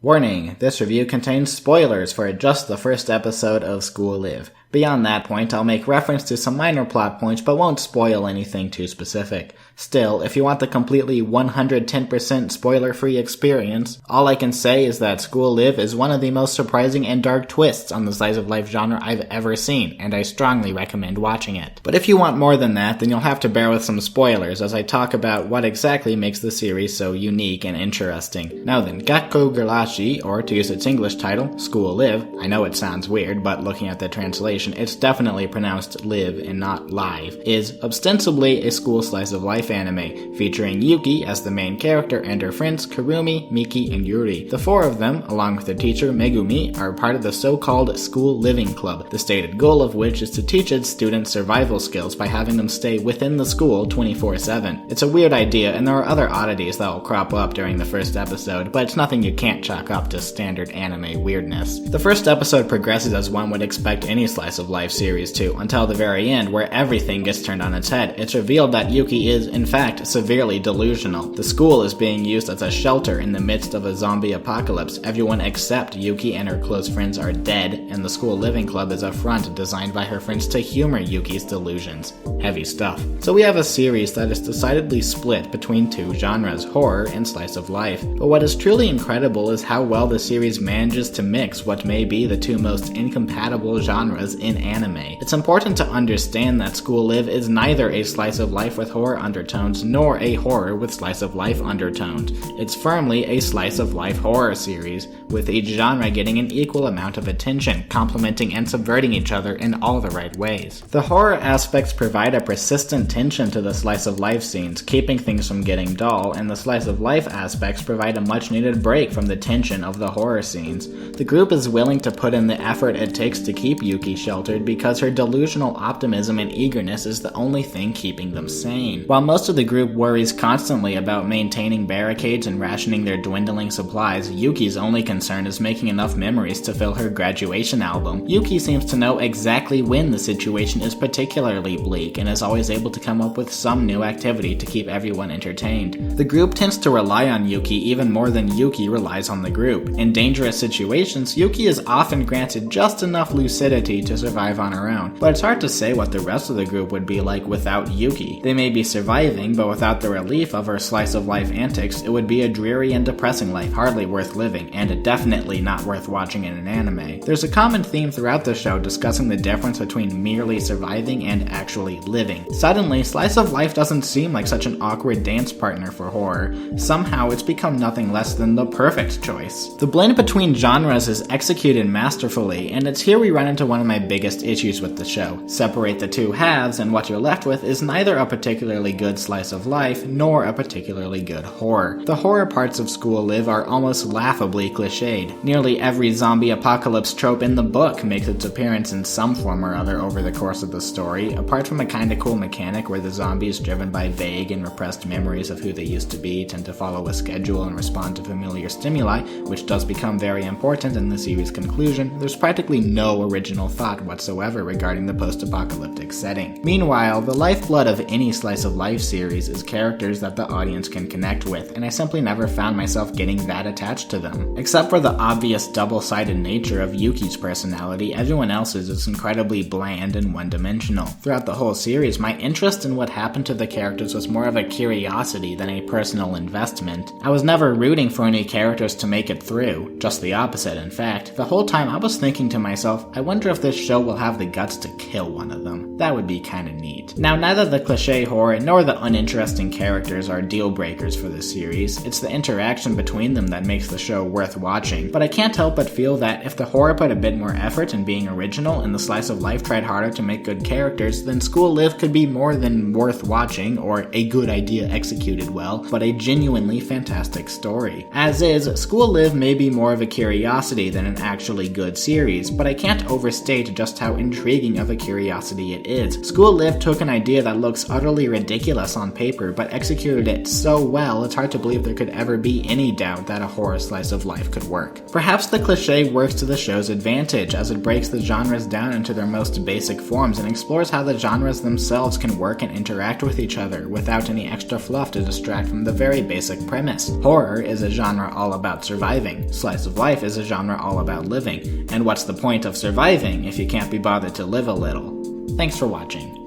Warning, this review contains spoilers for just the first episode of School Live. Beyond that point, I'll make reference to some minor plot points but won't spoil anything too specific. Still, if you want the completely 110% spoiler-free experience, all I can say is that School Live is one of the most surprising and dark twists on the slice of life genre I've ever seen, and I strongly recommend watching it. But if you want more than that, then you'll have to bear with some spoilers as I talk about what exactly makes the series so unique and interesting. Now then, Gakkougurashi, or to use its English title, School Live, I know it sounds weird, but looking at the translation, it's definitely pronounced live and not live, is ostensibly a school slice of life anime, featuring Yuki as the main character and her friends Kurumi, Miki, and Yuri. The four of them, along with their teacher Megumi, are part of the so-called School Living Club, the stated goal of which is to teach its students survival skills by having them stay within the school 24/7. It's a weird idea, and there are other oddities that will crop up during the first episode, but it's nothing you can't chalk up to standard anime weirdness. The first episode progresses as one would expect any slice of life series to, until the very end, where everything gets turned on its head. It's revealed that Yuki is, in fact, severely delusional. The school is being used as a shelter in the midst of a zombie apocalypse. Everyone except Yuki and her close friends are dead, and the School Living Club is a front designed by her friends to humor Yuki's delusions. Heavy stuff. So we have a series that is decidedly split between two genres, horror and slice of life. But what is truly incredible is how well the series manages to mix what may be the two most incompatible genres in anime. It's important to understand that School Live is neither a slice of life with horror undertones nor a horror with slice of life undertones. It's firmly a slice of life horror series, with each genre getting an equal amount of attention, complementing and subverting each other in all the right ways. The horror aspects provide a persistent tension to the slice of life scenes, keeping things from getting dull, and the slice of life aspects provide a much needed break from the tension of the horror scenes. The group is willing to put in the effort it takes to keep Yuki sheltered because her delusional optimism and eagerness is the only thing keeping them sane. While most of the group worries constantly about maintaining barricades and rationing their dwindling supplies, Yuki's only concern is making enough memories to fill her graduation album. Yuki seems to know exactly when the situation is particularly bleak and is always able to come up with some new activity to keep everyone entertained. The group tends to rely on Yuki even more than Yuki relies on the group. In dangerous situations, Yuki is often granted just enough lucidity to survive on her own, but it's hard to say what the rest of the group would be like without Yuki. They may be surviving, but without the relief of her slice of life antics, it would be a dreary and depressing life hardly worth living, and definitely not worth watching in an anime. There's a common theme throughout the show discussing the difference between merely surviving and actually living. Suddenly, slice of life doesn't seem like such an awkward dance partner for horror. Somehow, it's become nothing less than the perfect choice. The blend between genres is executed masterfully, and it's here we run into one of my biggest issues with the show. Separate the two halves, and what you're left with is neither a particularly good slice of life, nor a particularly good horror. The horror parts of School Live are almost laughably cliched. Nearly every zombie apocalypse trope in the book makes its appearance in some form or other over the course of the story, apart from a kinda cool mechanic where the zombies, driven by vague and repressed memories of who they used to be, tend to follow a schedule and respond to familiar stimuli, which does become very important in the series' conclusion. There's practically no original thought whatsoever regarding the post-apocalyptic setting. Meanwhile, the lifeblood of any slice of life series is characters that the audience can connect with, and I simply never found myself getting that attached to them. Except for the obvious double-sided nature of Yuki's personality, everyone else's is incredibly bland and one-dimensional. Throughout the whole series, my interest in what happened to the characters was more of a curiosity than a personal investment. I was never rooting for any characters to make it through, just the opposite in fact. The whole time I was thinking to myself, I wonder if this show will have the guts to kill one of them. That would be kinda neat. Now, neither the cliché horror nor the uninteresting characters are deal breakers for the series. It's the interaction between them that makes the show worth watching. But I can't help but feel that if the horror put a bit more effort in being original and the slice of life tried harder to make good characters, then School Live could be more than worth watching, or a good idea executed well, but a genuinely fantastic story. As is, School Live may be more of a curiosity than an actually good series, but I can't overstate just how intriguing of a curiosity it is. School Live took an idea that looks utterly ridiculous ridiculous on paper, but executed it so well it's hard to believe there could ever be any doubt that a horror slice of life could work. Perhaps the cliché works to the show's advantage, as it breaks the genres down into their most basic forms and explores how the genres themselves can work and interact with each other without any extra fluff to distract from the very basic premise. Horror is a genre all about surviving. Slice of life is a genre all about living. And what's the point of surviving if you can't be bothered to live a little? Thanks for watching.